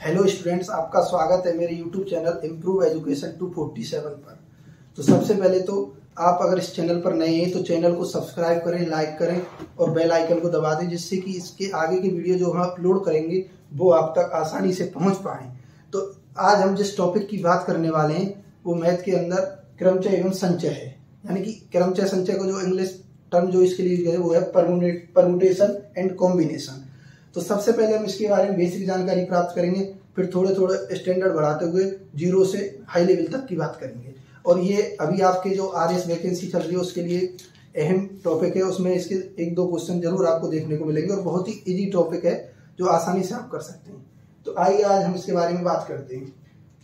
Hello students, आपका स्वागत है मेरे यूट्यूब चैनल इम्प्रूव एजुकेशन 247 पर। तो सबसे पहले तो आप अगर इस चैनल पर नए हैं तो चैनल को सब्सक्राइब करें, लाइक करें और बेल आइकन को दबा दें, जिससे कि इसके आगे की वीडियो जो हम अपलोड करेंगे वो आप तक आसानी से पहुंच पाए। तो आज हम जिस टॉपिक की बात करने वाले हैं वो मैथ के अंदर क्रमचय एवं संचय है। यानी कि क्रमचय संचय को जो इंग्लिश टर्म जो इसके लिए है वो है परमुटेशन एंड कॉम्बिनेशन। तो सबसे पहले हम इसके बारे में बेसिक जानकारी प्राप्त करेंगे, फिर थोड़े थोड़े स्टैंडर्ड बढ़ाते हुए जीरो से हाई लेवल तक की बात करेंगे। और ये अभी आपके जो आरएस वैकेंसी चल रही है उसके लिए अहम टॉपिक है, उसमें इसके एक दो क्वेश्चन जरूर आपको देखने को मिलेंगे और बहुत ही इजी टॉपिक है जो आसानी से आप कर सकते हैं। तो आइए आज हम इसके बारे में बात करते हैं।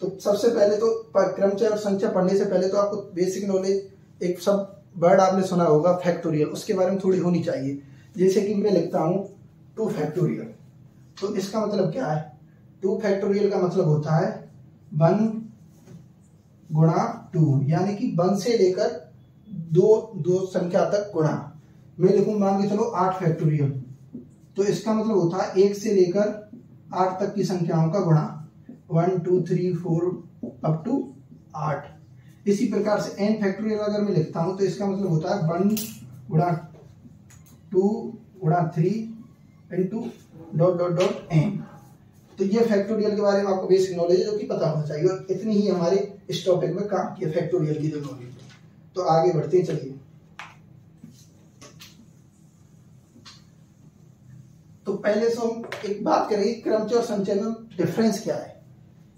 तो सबसे पहले तो क्रमचय और संचय पढ़ने से पहले तो आपको बेसिक नॉलेज, एक सब वर्ड आपने सुना होगा फैक्टोरियल, उसके बारे में थोड़ी होनी चाहिए। जैसे कि मैं लिखता हूं 2 फैक्टोरियल, तो इसका मतलब क्या है? 2 फैक्टोरियल का मतलब होता है 1 गुणा 2, यानी कि 1 से लेकर दो संख्या तक गुणा। मैं लिखूं मान के चलो 8 फैक्टोरियल, तो इसका मतलब होता है 1 से लेकर 8 तक की संख्याओं का गुणा, 1 2 3 4 अप टू 8। इसी प्रकार से n फैक्टोरियल अगर मैं लिखता हूं तो इसका मतलब होता है 1 गुणा 2 गुणा 3 into dot dot dot n। तो ये फैक्टोरियल के बारे में आपको बेसिक नॉलेज है जो कि पता होना चाहिए, और इतनी ही हमारे इस टॉपिक में काम किया फैक्टोरियल की जो नॉलेज। तो आगे बढ़ते हैं, चलिए। तो पहले से हम एक बात करेंगे क्रमचय और संचय में डिफरेंस क्या है।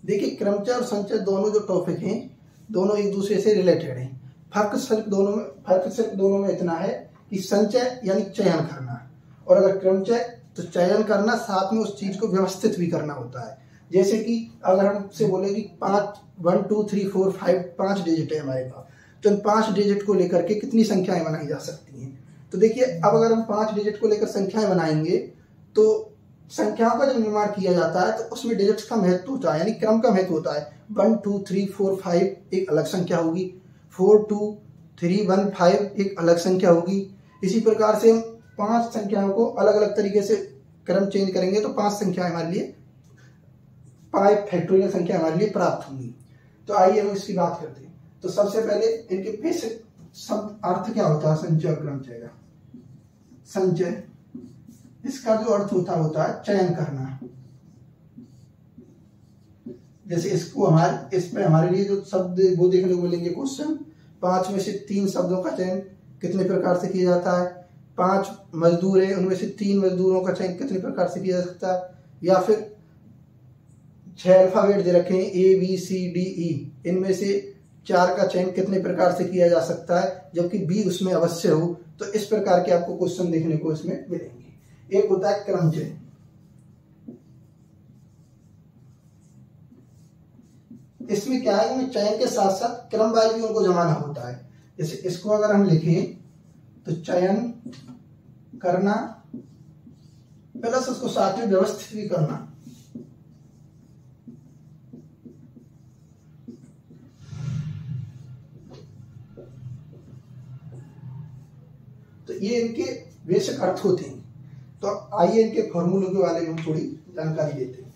देखिए, क्रमचय और संचय दोनों जो टॉपिक हैं दोनों एक दूसरे से रिलेटेड हैं। फर्क सिर्फ दोनों में इतना है कि संचय यानी चयन करना, और अगर क्रमचय तो चयन करना, साथ में उस चीज को व्यवस्थित भी करना होता है। जैसे कि अगर हमसे बोले कि 1 2 3 4 5 5 डिजिट है हमारे पास, तो इन 5 डिजिट को लेकर के कितनी संख्याएं बनाई जा सकती हैं। तो देखिए, अब अगर हम 5 डिजिट को लेकर संख्याएं बनाएंगे तो संख्याओं का जब निर्माण किया जाता है तो उसमें डिजिट्स का महत्व होता है, यानी क्रम का महत्व होता है। 1 2 3 4 5 एक अलग संख्या होगी, 4 2 3 1 5 एक अलग संख्या होगी। इसी प्रकार से हम 5 संख्याओं को अलग अलग तरीके से क्रम चेंज करेंगे तो 5 संख्याएं हमारे लिए 5 फैक्टोरियल संख्या हमारे लिए प्राप्त होंगी। तो आइए हम इसकी बात करते हैं। तो सबसे पहले इनके बेसिक शब्द अर्थ क्या होता है संचय और क्रमचय का। संचय, इसका जो अर्थ होता है चयन करना। जैसे इसमें हमारे लिए जो शब्द वो देखने को मिलेंगे क्वेश्चन, 5 में से 3 शब्दों का चयन कितने प्रकार से किया जाता है। 5 मजदूर है, उनमें से 3 मजदूरों का चयन कितने प्रकार से किया जा सकता है। या फिर 6 अल्फाबेट दे रखे हैं ABCDE, इनमें से 4 का चयन कितने प्रकार से किया जा सकता है, जबकि B उसमें अवश्य हो। तो इस प्रकार के आपको क्वेश्चन देखने को इसमें मिलेंगे। एक होता है क्रमचय। इसमें क्या है, में चयन के साथ साथ क्रम वाइज भी उनको जमाना होता है। जैसे इसको अगर हम लिखें तो चयन करना प्लस उसको साथ में व्यवस्थित भी करना। तो ये इनके बेसिक अर्थ होते हैं। तो आइए इनके फॉर्मूलों के बारे में हम थोड़ी जानकारी लेते हैं।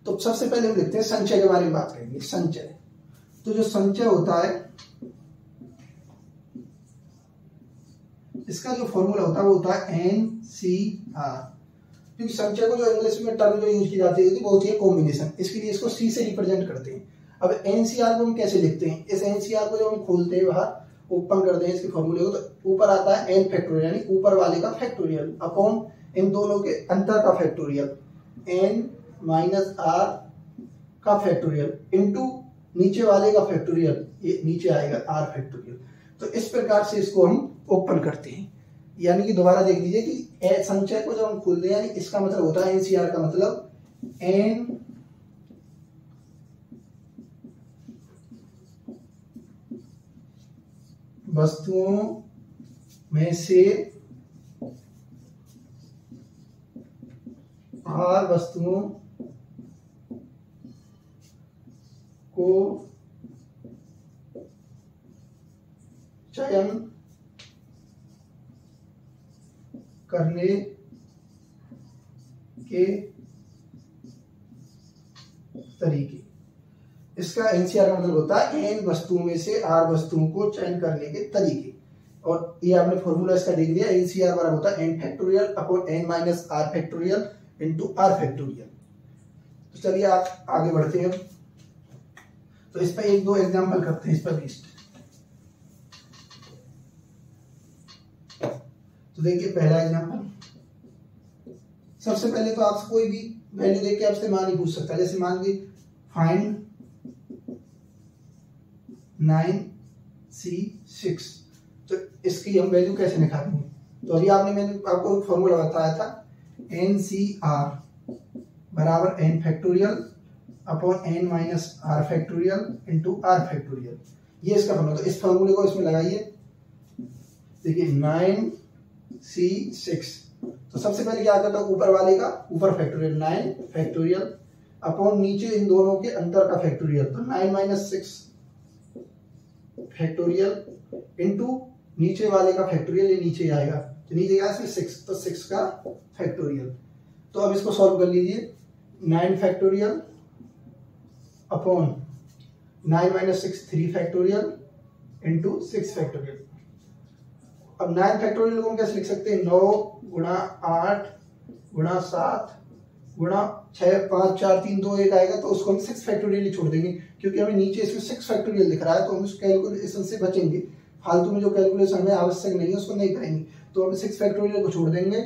तो सबसे पहले हम देखते हैं संचय के बारे में बात करेंगे। संचय, तो जो संचय होता है इसका जो फॉर्मूला होता है वो होता है NCR। क्योंकि संचय को जो इंग्लिश में टर्म जो यूज की जाती है वो होती है कॉम्बिनेशन, इसके लिए इसको C से रिप्रेजेंट करते हैं। अब NCR को हम कैसे लिखते हैं, इस NCR को जब हम खोलते हैं बाहर ओपन करते हैं इसके फॉर्मूले को, तो ऊपर आता है n फैक्टोरियल, यानी ऊपर वाले का फैक्टोरियल अपॉन इन दोनों के अंतर का फैक्टोरियल n माइनस r का फैक्टोरियल इंटू नीचे वाले का फैक्टोरियल, ये नीचे आएगा r फैक्टोरियल। तो इस प्रकार से इसको हम ओपन करते हैं। यानी कि दोबारा देख लीजिए कि संचय को जब हम खोलते हैं, यानी इसका मतलब होता है NCR का मतलब n वस्तुओं में से r वस्तुओं को चयन करने के तरीके। इसका एनसीआर का मतलब होता है एन वस्तुओं में से आर वस्तुओं को चयन करने के तरीके। और ये आपने फॉर्मूला इसका देख दिया, एनसीआर बराबर होता है N factorial upon N minus R factorial into R factorial. तो चलिए आप आगे बढ़ते हैं। तो इस पर एक दो एग्जाम्पल करते हैं इस पर बेस्ड। तो देखिए पहला एग्जाम्पल, सबसे पहले तो आपसे कोई भी वैल्यू देख के आपसे मान ही पूछ सकता है। जैसे मान लीजिए फाइंड 9C6, तो इसकी हम वैल्यू कैसे निकालेंगे? तो अभी मैंने आपको फॉर्मूला बताया था NCR बराबर n factorial upon n minus R factorial into R factorial. ये इसका फॉर्मूला। तो इस फॉर्मूले को इसमें लगाइए। देखिए 9C6, तो सबसे पहले क्या करता है, ऊपर वाले का ऊपर फैक्टोरियल 9 फैक्टोरियल अपॉन नीचे इन दोनों के अंतर का फैक्टोरियल, तो 9 माइनस 6 फैक्टोरियल इंटू नीचे वाले का फैक्टोरियल, ये नीचे आएगा तो नीचे क्या है 6, तो 6 का फैक्टोरियल। तो अब इसको सॉल्व कर लीजिए। 9 factorial upon 9 minus 6 3 factorial into 6 factorial. अब 9 फैक्टोरियल को हम कैसे लिख सकते हैं, 9 गुणा 8 गुणा 7 गुणा 6 5 4 3 2 1 आएगा, तो उसको हम 6 फैक्टोरियल ही छोड़ देंगे क्योंकि हमें नीचे इसमें 6 फैक्टोरियल दिख रहा है, तो हम उस कैलकुलेशन से बचेंगे। फालतू में जो कैलकुलेशन हमें आवश्यक नहीं है उसको नहीं करेंगे, तो हम 6 फैक्टोरियल को छोड़ देंगे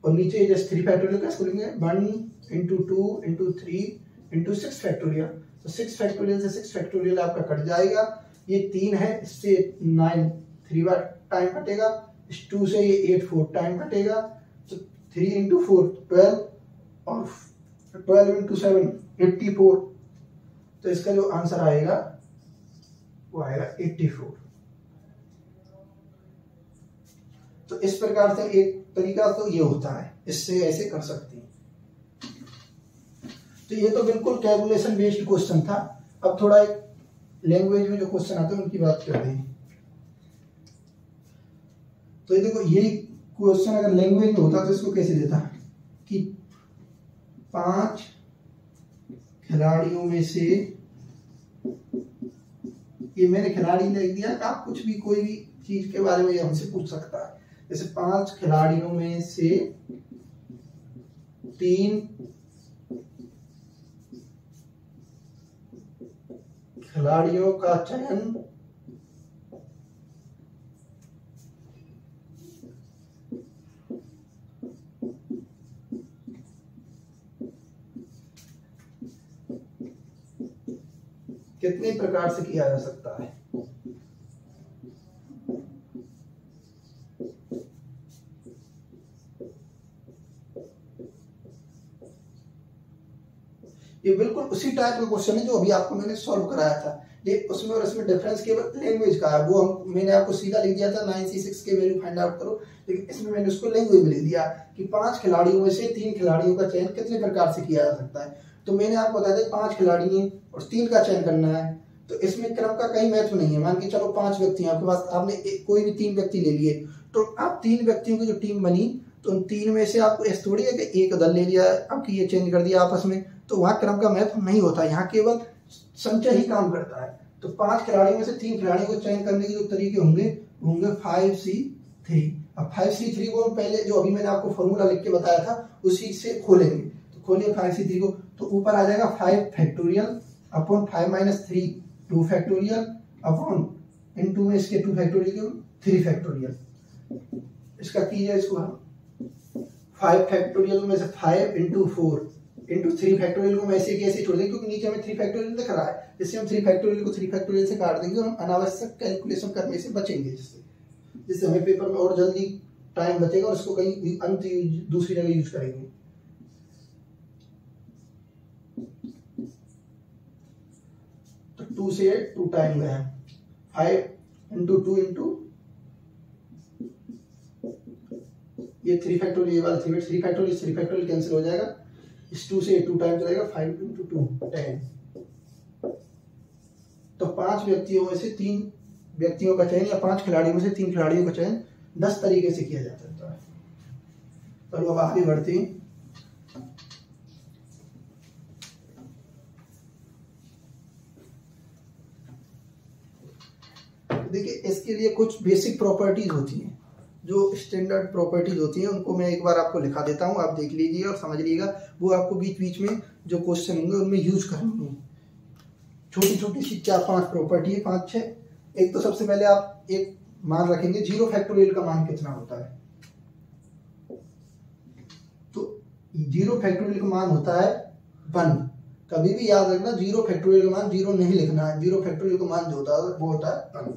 और नीचे जैसे 3 फैक्टोरियल कैसे करेंगे, 1 इंटू 2 इंटू 3 इंटू 6 फैक्टोरियल। तो 6 फैक्टोरियल से 6 फैक्टोरियल आपका कट जाएगा। ये 3 है, इससे 9 3 बार टाइम कटेगा, इस 2 से ये 8 4 टाइम कटेगा, तो 3 इंटू 4 12 और 12 इंटू 7 84। तो इसका जो आंसर आएगा वो आएगा 84। तो इस प्रकार से एक तरीका तो ये होता है, इससे ऐसे कर सकते हैं। तो ये तो बिल्कुल कैलकुलेशन बेस्ड क्वेश्चन था। अब थोड़ा एक लैंग्वेज में जो क्वेश्चन आते हैं उनकी बात करते हैं। तो ये देखो, ये क्वेश्चन अगर लैंग्वेज में होता तो इसको कैसे देता कि 5 खिलाड़ियों में से, ये मैंने खिलाड़ी लिख दिया, आप कुछ भी कोई भी चीज के बारे में हमसे पूछ सकता है। जैसे 5 खिलाड़ियों में से 3 खिलाड़ियों का चयन कितने प्रकार से किया जा सकता है। ये बिल्कुल उसी टाइप का क्वेश्चन है जो अभी आपको मैंने सॉल्व कराया था। उसमें और इसमें डिफरेंस केवल लैंग्वेज का है। वो मैंने आपको सीधा लिख दिया था 9C6 के वैल्यू फाइंड आउट करो, लेकिन इसमें मैंने उसको लैंग्वेज में लिख दिया कि 5 खिलाड़ियों में से 3 खिलाड़ियों का चयन कितने प्रकार से किया जा सकता है। तो मैंने आपको बताया था 5 खिलाड़ी हैं और 3 का चयन करना है, तो इसमें क्रम का कहीं महत्व नहीं है। मान के चलो 5 व्यक्ति हैं आपके पास, आपने कोई भी 3 व्यक्ति ले लिए, तो आप 3 व्यक्तियों की जो टीम बनी, तो उन 3 में से आपको ऐसा थोड़ी है कि एक दल ले लिया, आपकी ये चेंज कर दिया आपस में, तो वहां क्रम का महत्व नहीं होता। यहाँ केवल संचय ही काम करता है। तो 5 खिलाड़ियों में से 3 खिलाड़ियों को चयन करने के जो तरीके होंगे 5C3। अब 5C3 को हम पहले जो अभी मैंने आपको फॉर्मूला लिख के बताया था उसी से खोलेंगे। तो खोलिए 5C3 को, तो ऊपर आ जाएगा 5 factorial upon 5 minus 3 2 factorial upon into में इसके 2 फैक्टोरियल 3 फैक्टोरियल। इसका कीजिए, इसको हम 5 फैक्टोरियल में से 5 इंटू 4 इंटू 3 फैक्टोरियल को ऐसे कैसे छोड़ देंगे क्योंकि नीचे हमें 3 फैक्टोरियल दिख रहा है। इससे हम 3 फैक्टोरियल को 3 फैक्टोरियल से काट देंगे और हम अनावश्यक कैलकुलेशन करने से बचेंगे, जिससे हमें पेपर में और जल्दी टाइम बचेगा और इसको कहीं अंत दूसरी जगह यूज करेंगे। तो 2 से 2 टाइम गया, 5 इंटू 2 इंटू ये 3 फैक्टोरियल, ये वाला 3 फैक्टोरियल कैंसिल हो जाएगा। इस 2 से 2 टाइम चलेगा, 5 इंटू 2 10। तो 5 व्यक्तियों में से 3 व्यक्तियों का चयन या 5 खिलाड़ियों में से 3 खिलाड़ियों का चयन 10 तरीके से किया जा सकता है। चलो अब आगे बढ़ते हैं। देखिए इसके लिए कुछ बेसिक प्रॉपर्टीज होती हैं, जो स्टैंडर्ड प्रॉपर्टीज होती हैं, उनको मैं एक बार आपको लिखा देता हूँ, आप देख लीजिए और समझ लीजिएगा। वो आपको बीच बीच में जो क्वेश्चन होंगे उनमें यूज करनी है। छोटी छोटी सी 4-5 प्रॉपर्टी है, 5-6। एक तो सबसे पहले आप एक मान रखेंगे, 0 फैक्टोरियल का मान कितना होता है। तो 0 फैक्टोरियल का मान होता है 1। कभी भी याद रखना 0 फैक्टोरियल का मान 0 नहीं लिखना है, 0 फैक्टोरियल का मान जो होता है वो होता है 1।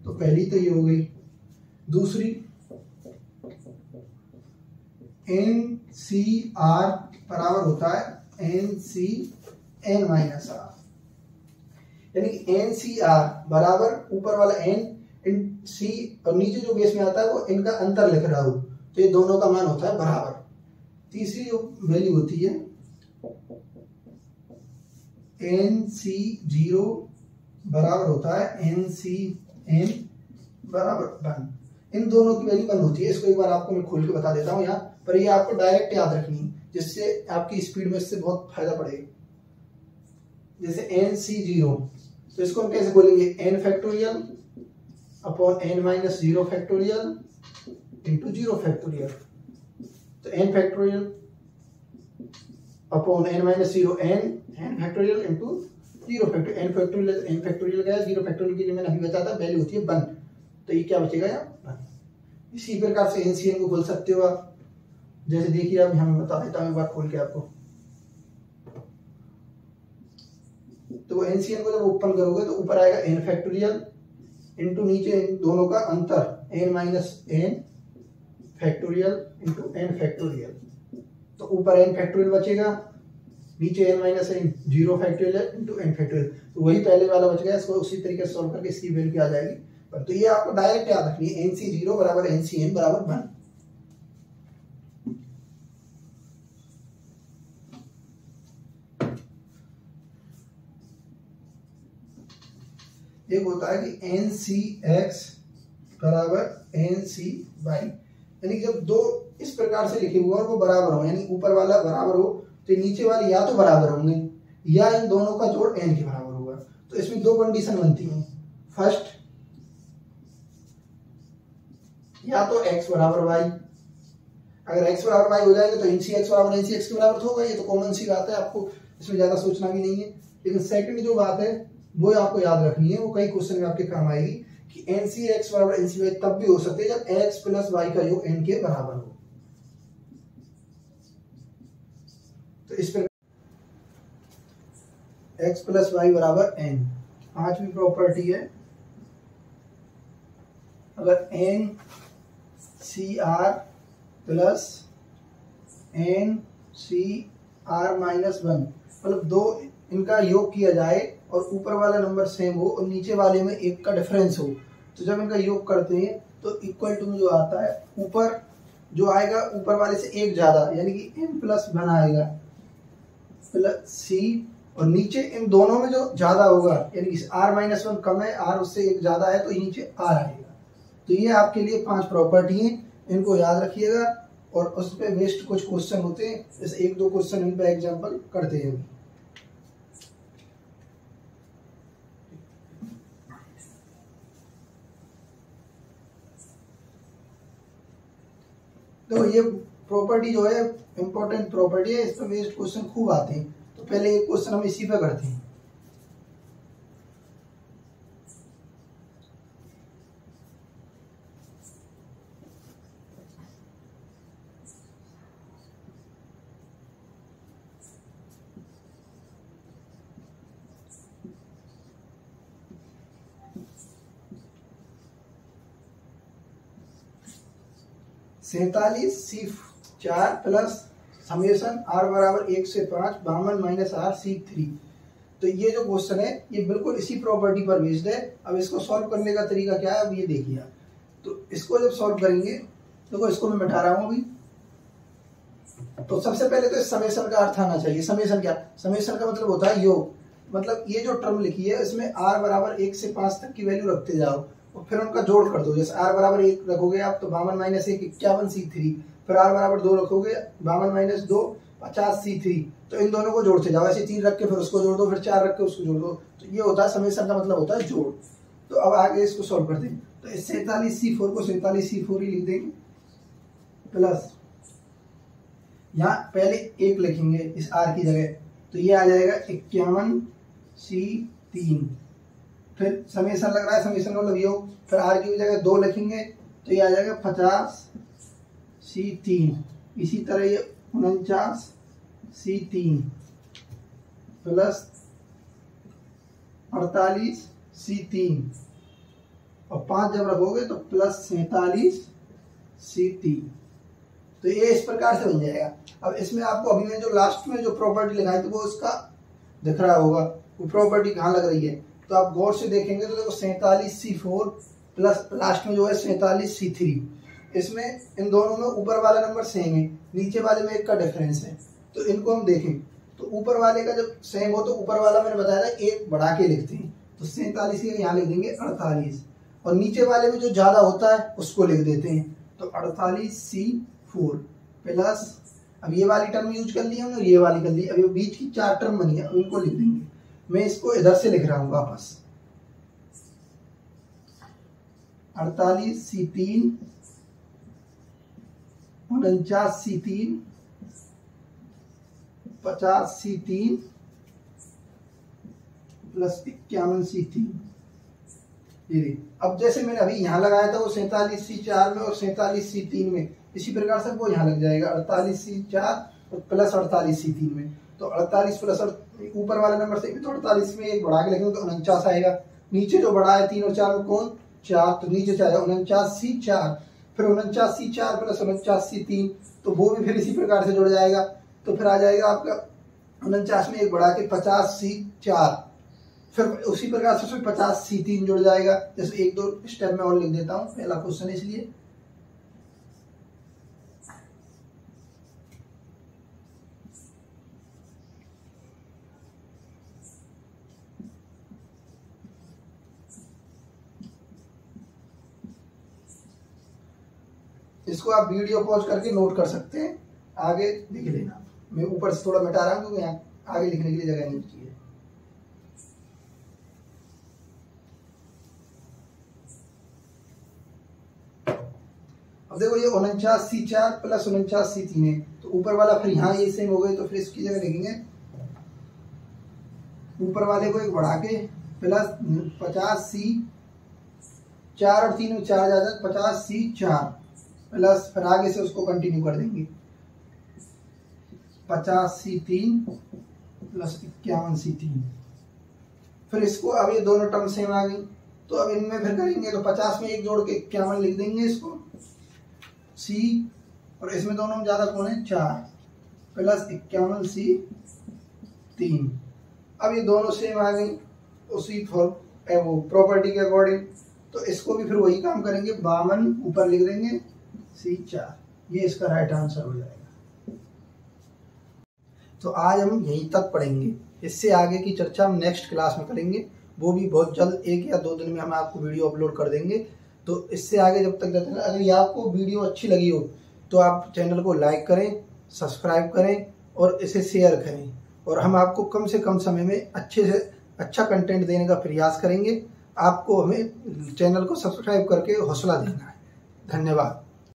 तो पहली तो ये हो गई। दूसरी NCR बराबर होता है NCN माइनस R, यानी NCR बराबर ऊपर वाला N इन C और नीचे जो बेस में आता है वो इनका अंतर लिख रहा हूं, तो ये दोनों का मान होता है बराबर। तीसरी जो वैल्यू होती है NC0 बराबर होता है NCN बराबर 1। इन दोनों की वैल्यू 1 होती है। इसको एक बार आपको मैं खोल के बता देता हूँ यहाँ पर, ये आपको डायरेक्ट याद रखनी है, जिससे आपकी स्पीड में इससे बहुत फायदा पड़ेगा। जैसे NC0, तो इसको हम कैसे बोलेंगे, n factorial upon n minus 0 factorial into 0 factorial. तो n factorial upon n minus 0 n factorial into 0 factorial. n factorial गया, 0 फैक्टोरियल के लिए मैंने अभी बताया था वैल्यू होती है 1, तो ये क्या बचेगा यहाँ 1। इसी प्रकार से NCN को खोल सकते हो आप। जैसे देखिए अब हमें बता देता हूँ एक बार खोल के आपको। तो NCN को जब ओपन करोगे तो ऊपर आएगा n फैक्टोरियल इंटू नीचे इन दोनों का अंतर n minus n factorial into n factorial. तो ऊपर n फैक्टोरियल बचेगा, नीचे n minus n 0 factorial into n factorial. तो वही पहले वाला बच गया, इसको उसी तरीके से सॉल्व करके इसकी वैल्यू आ जाएगी। पर तो ये आपको डायरेक्ट याद रखनी है, NC0 बराबर NCN बराबर 1। एक होता है कि NCX बराबर NCY, यानी जब दो इस प्रकार से लिखे हुए और वो बराबर हो, यानी ऊपर वाला बराबर हो तो नीचे वाले या तो बराबर होंगे या इन दोनों का जोड़ n के बराबर होगा। तो इसमें दो कंडीशन बनती हैं। फर्स्ट, या तो x बराबर y, अगर x बराबर y हो जाएगा तो NCX बराबर NCX के बराबर तो होगा, ये तो कॉमन सी बात है, आपको इसमें ज्यादा सोचना भी नहीं है। लेकिन सेकंड जो बात है वो आपको याद रखनी है, वो कई क्वेश्चन में आपके काम आएगी कि NCX बराबर NCY तब भी हो सकते हैं जब x प्लस y का योग n के बराबर हो। तो इस पर x प्लस y बराबर n, पांचवी प्रॉपर्टी है, अगर NCR प्लस NCR माइनस 1, मतलब दो इनका योग किया जाए और ऊपर वाला नंबर सेम हो और नीचे वाले में एक का डिफरेंस हो, तो जब इनका योग करते हैं तो इक्वल टू में जो आता है ऊपर जो आएगा ऊपर वाले से एक ज्यादा, यानी कि n प्लस 1 आएगा प्लस c, और नीचे इन दोनों में जो ज्यादा होगा यानी कि r माइनस 1 कम है, r उससे एक ज्यादा है, तो नीचे r आएगा। तो ये आपके लिए 5 प्रॉपर्टी हैं, इनको याद रखिएगा। और उस पर बेस्ड कुछ क्वेश्चन होते हैं, जैसे 1-2 क्वेश्चन इन पर एग्जाम्पल करते हैं। तो ये प्रॉपर्टी जो है इंपॉर्टेंट प्रॉपर्टी है, इस पर बेस्ड क्वेश्चन खूब आते हैं। तो पहले एक क्वेश्चन हम इसी पे करते हैं। C4 प्लस समेशन r बराबर 1 से 5 52 माइनस r C3। तो ये जो क्वेश्चन है ये बिल्कुल इसी प्रॉपर्टी पर बेस्ड है। अब इसको सॉल्व करने का तरीका क्या है, अब ये देखिए। तो इसको जब सॉल्व करेंगे तो इसको मैं बैठा रहा हूं अभी। तो सबसे पहले तो इस समेशन का अर्थ आना चाहिए। समेशन क्या, समेशन का मतलब होता है योग। मतलब ये जो टर्म लिखी है इसमें r बराबर 1 से 5 तक की वैल्यू रखते जाओ, और फिर उनका जोड़ कर दो। जैसे r बराबर 1 रखोगे आप तो 52 माइनस 1 51 C3, फिर r बराबर 2 रखोगे 52 माइनस 2 50 C3, तो इन दोनों को जोड़ते जाओ। ऐसे 3 रख के फिर उसको जोड़ दो, फिर 4 रख के उसको जोड़ दो। तो ये होता है समेशन का मतलब होता है जोड़। तो अब आगे इसको सॉल्व कर देंगे। तो इस 47C4 को 47C4 ही लिख देंगे, प्लस यहाँ पहले 1 लिखेंगे इस r की जगह, तो ये आ जाएगा 51C3। फिर समेशन लग रहा है, समेशन मतलब योग, फिर r की जगह 2 लिखेंगे तो ये आ जाएगा 50C3। इसी तरह ये 49C3 प्लस 48C3 और 5 जब रखोगे तो प्लस 47C3। तो ये इस प्रकार से बन जाएगा। अब इसमें आपको अभी में जो लास्ट में जो प्रॉपर्टी लिखाई थी वो उसका दिख रहा होगा, वो प्रॉपर्टी कहाँ लग रही है। तो आप गौर से देखेंगे तो देखो 47C4 प्लस लास्ट में जो है 47C3। इसमें इन दोनों में ऊपर वाला नंबर सेम है, नीचे वाले में 1 का डिफरेंस है। तो इनको हम देखें तो ऊपर वाले का जब सेम हो तो ऊपर वाला मैंने बताया था 1 बढ़ा के लिखते हैं। तो 47 के यहाँ लिख देंगे 48, और नीचे वाले में जो ज्यादा होता है उसको लिख देते हैं। तो 48C4 प्लस, अब ये वाली टर्म यूज कर ली हमने, ये वाली कर ली। अब ये बीच की 4 टर्म बनी है, उनको लिख देंगे। मैं इसको इधर से लिख रहा हूँ वापस, 48C3 49C3 50C3 plus 51C3। ये अब जैसे मैंने अभी यहाँ लगाया था वो 47C4 में और 47C3 में, इसी प्रकार से वो यहाँ लग जाएगा 48C4 प्लस 48C3 में। तो 48 प्लस ऊपर वाले नंबर से भी तो 48 में 1 बढ़ा के लिखेंगे तो 49 आएगा। नीचे जो बढ़ा है 3 और 4 में कौन 4, तो नीचे से आएगा 49C4, फिर 49C4 प्लस 49C3, तो वो भी फिर इसी प्रकार से जुड़ जाएगा। तो फिर आ जाएगा आपका 49 में 1 बढ़ा के 50C4, फिर उसी प्रकार से 50C3 जुड़ जाएगा। जैसे 1-2 स्टेप में और लिख देता हूँ, पहला क्वेश्चन इसलिए। इसको आप वीडियो पॉज करके नोट कर सकते हैं, आगे लिख लेना। मैं ऊपर से थोड़ा मिटा रहा हूँ क्योंकि यहाँ आगे लिखने के लिए जगह नहीं चाहिए। अब देखो ये 49C4 प्लस 49C3 है, तो ऊपर वाला फिर यहाँ ये सेम हो गए, तो फिर इसकी जगह लिखेंगे ऊपर वाले को 1 बढ़ा के प्लस 50C4 और 3 में 4 जाता है 50C4 प्लस, फिर आगे से उसको कंटिन्यू कर देंगे 50C3 प्लस 51C3। फिर इसको अब ये दोनों टर्म सेम आ गई, तो अब इनमें फिर करेंगे तो 50 में 1 जोड़ के 51 लिख देंगे इसको C, और इसमें दोनों में ज्यादा कौन है 4 प्लस 51C3। अब ये दोनों सेम आ गई उसी वो प्रॉपर्टी के अकॉर्डिंग, तो इसको भी फिर वही काम करेंगे, 52 ऊपर लिख देंगे C4। ये इसका राइट आंसर हो जाएगा। तो आज हम यहीं तक पढ़ेंगे, इससे आगे की चर्चा हम नेक्स्ट क्लास में करेंगे, वो भी बहुत जल्द 1 या 2 दिन में हम आपको वीडियो अपलोड कर देंगे। तो इससे आगे जब तक अगर ये आपको वीडियो अच्छी लगी हो तो आप चैनल को लाइक करें, सब्सक्राइब करें और इसे शेयर करें, और हम आपको कम से कम समय में अच्छे से अच्छा कंटेंट देने का प्रयास करेंगे। आपको हमें चैनल को सब्सक्राइब करके हौसला देना है। धन्यवाद।